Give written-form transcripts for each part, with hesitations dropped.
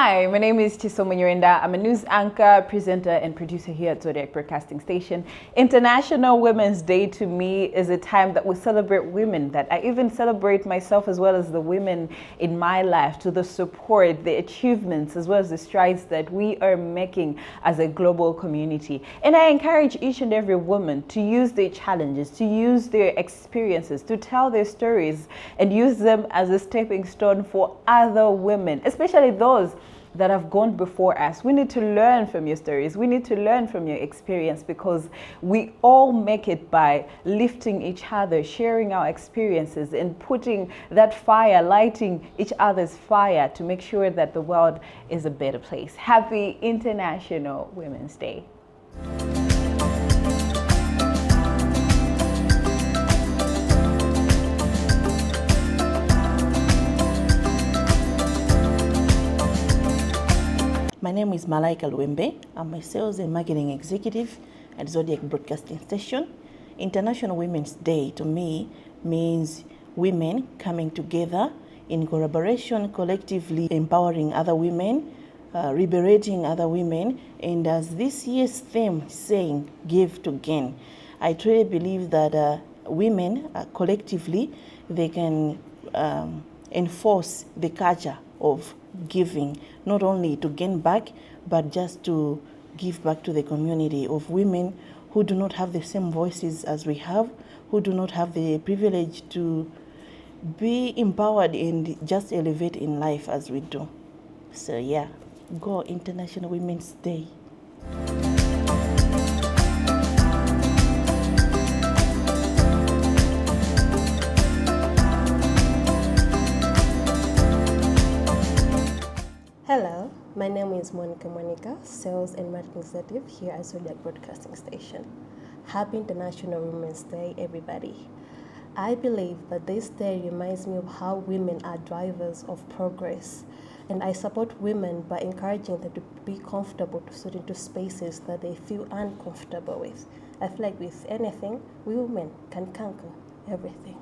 Hi, my name is Chisomo Nyirenda. I'm a news anchor, presenter, and producer here at Zodiak Broadcasting Station. International Women's Day to me is a time that we celebrate women, that I even celebrate myself as well as the women in my life, to the support, the achievements, as well as the strides that we are making as a global community. And I encourage each and every woman to use their challenges, to use their experiences, to tell their stories, and use them as a stepping stone for other women, especially those that have gone before us. We need to learn from your stories. We need to learn from your experience, because we all make it by lifting each other, sharing our experiences, and putting that fire, lighting each other's fire to make sure that the world is a better place. Happy International Women's Day. My name is Malawi. I'm a sales and marketing executive at Zodiak Broadcasting Station. International Women's Day to me means women coming together in collaboration, collectively empowering other women, liberating other women, and as this year's theme saying, give to gain. I truly believe that women collectively, they can enforce the culture of giving, not only to gain back, but just to give back to the community of women who do not have the same voices as we have, who do not have the privilege to be empowered and just elevate in life as we do. So yeah, go International Women's Day. Hello, my name is Monica, Sales and Marketing Executive here at Zodiac Broadcasting Station. Happy International Women's Day, everybody. I believe that this day reminds me of how women are drivers of progress, and I support women by encouraging them to be comfortable to sit into spaces that they feel uncomfortable with. I feel like with anything, we women can conquer everything.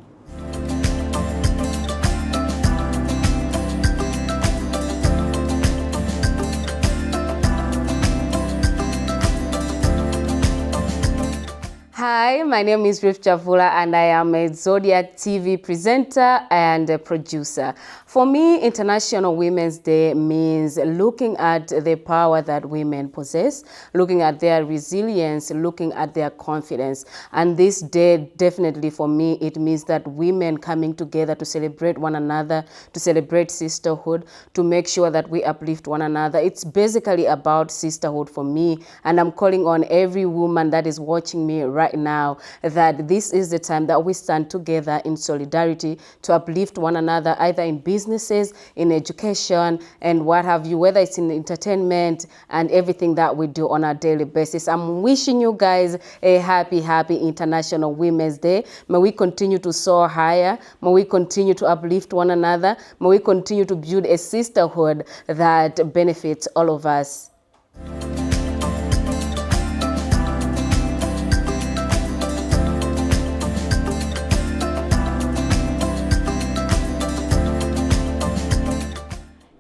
Hi, my name is Ruth Chavula, and I am a Zodiac TV presenter and a producer. For me, International Women's Day means looking at the power that women possess, looking at their resilience, looking at their confidence. And this day, definitely for me, it means that women coming together to celebrate one another, to celebrate sisterhood, to make sure that we uplift one another. It's basically about sisterhood for me, and I'm calling on every woman that is watching me right now that this is the time that we stand together in solidarity to uplift one another, either in businesses, in education, and what have you, whether it's in entertainment and everything that we do on a daily basis. I'm wishing you guys a happy International Women's Day. May we continue to soar higher. May we continue to uplift one another. May we continue to build a sisterhood that benefits all of us.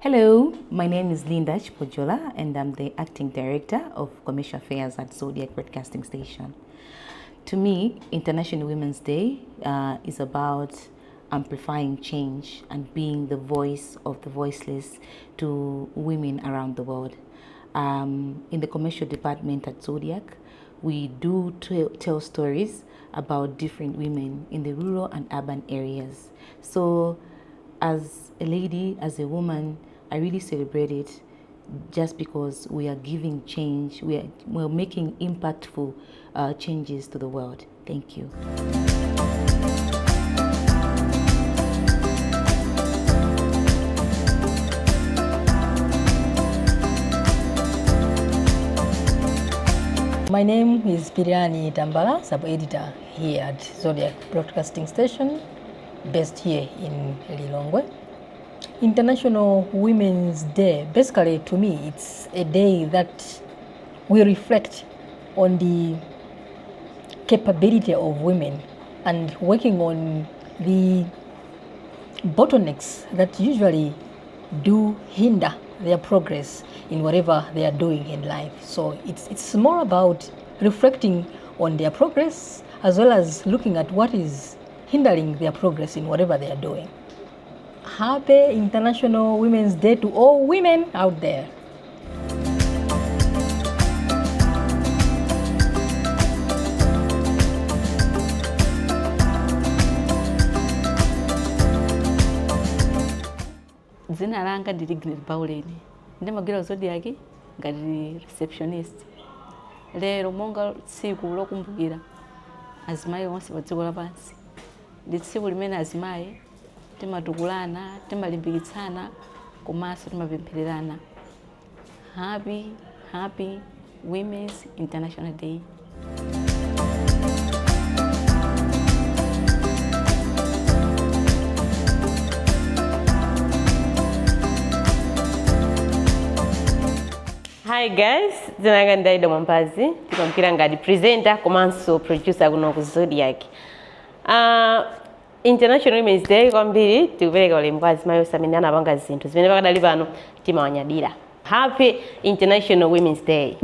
Hello, my name is Linda Chipojola, and I'm the Acting Director of Commercial Affairs at Zodiac Broadcasting Station. To me, International Women's Day is about amplifying change and being the voice of the voiceless to women around the world. In the commercial department at Zodiac, we do tell stories about different women in the rural and urban areas. So as a lady, as a woman, I really celebrate it just because we are giving change, we're making impactful changes to the world. Thank you. My name is Piriani Tambala, sub-editor here at Zodiac Broadcasting Station, based here in Lilongwe. International Women's Day, basically to me, it's a day that we reflect on the capability of women and working on the bottlenecks that usually do hinder their progress in whatever they are doing in life. So it's more about reflecting on their progress as well as looking at what is hindering their progress in whatever they are doing. Happy International Women's Day to all women out there. Dzina langa ndili Green Pauline. Ndimagwira Zodiak ngati receptionist. Lero monga tsiku lokumbukira azimayi onse pa dziko lapansi. Ndi tsiku limene azimayi timatukulana, timalimbikitsana, komanso timapemphererana. Happy Women's International Day. Hi guys, zinanga ndaida Mwampazi, tikamkira ngati presenter komanso producer kuno ku Zodiak. International Women's Day kwambiri tikupereka ulemu azimayi osamene anapanga zinthu zimene pakadali pano timawanyadira. Happy International Women's Day.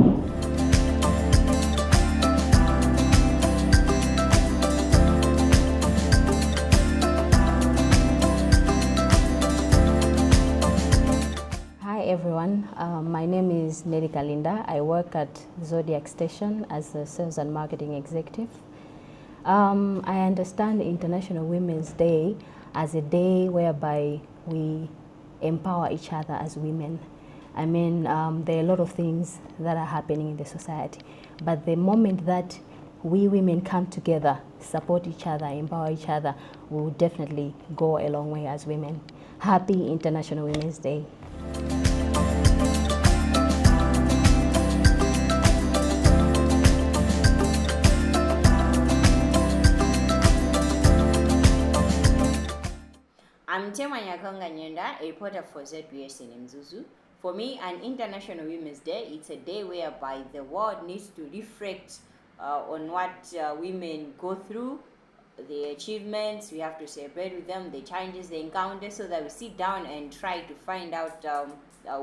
Hi everyone, my name is Nelly Kalinda. I work at Zodiac Station as a Sales and Marketing Executive. I understand International Women's Day as a day whereby we empower each other as women. I mean, there are a lot of things that are happening in the society, but the moment that we women come together, support each other, empower each other, we will definitely go a long way as women. Happy International Women's Day. I'm Tema Nyakanga, a reporter for ZBS in Mzuzu. For me, an International Women's Day, it's a day whereby the world needs to reflect on what women go through, the achievements, we have to celebrate with them, the challenges they encounter, so that we sit down and try to find out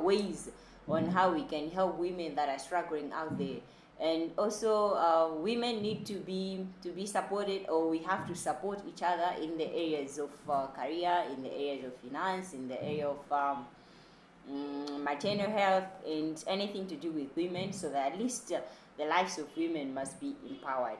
ways on how we can help women that are struggling out there. And also, women need to be supported, or we have to support each other in the areas of career, in the areas of finance, in the area of maternal health, and anything to do with women, so that at least the lives of women must be empowered.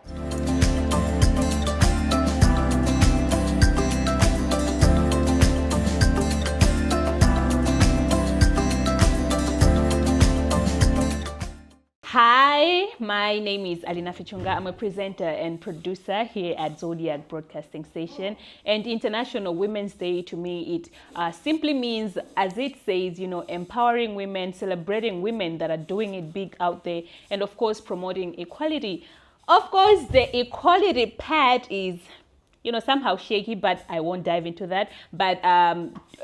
Hi, my name is Alina Fichunga. I'm a presenter and producer here at Zodiac Broadcasting Station. And International Women's Day, to me, it simply means, as it says, you know, empowering women, celebrating women that are doing it big out there, and of course, promoting equality. Of course, the equality part is, you know, somehow shaky, but I won't dive into that. But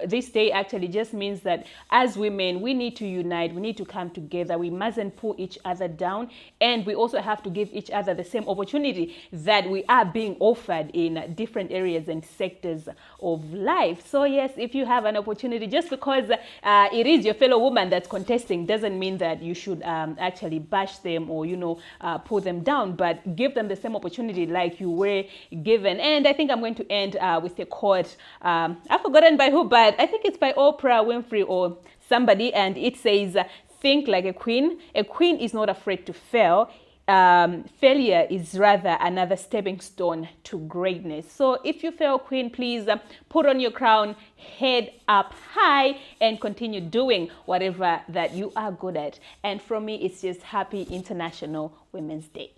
this day actually just means that as women, we need to unite, we need to come together, we mustn't pull each other down, and we also have to give each other the same opportunity that we are being offered in different areas and sectors of life. So yes, if you have an opportunity, just because it is your fellow woman that's contesting doesn't mean that you should actually bash them or, you know, pull them down, but give them the same opportunity like you were given. And I think I'm going to end with a quote. I've forgotten by who, but I think it's by Oprah Winfrey or somebody, and it says, "Think like a queen. A queen is not afraid to fail. Failure is rather another stepping stone to greatness." So if you fail, queen, please put on your crown, head up high, and continue doing whatever that you are good at. And from me, it's just happy International Women's Day.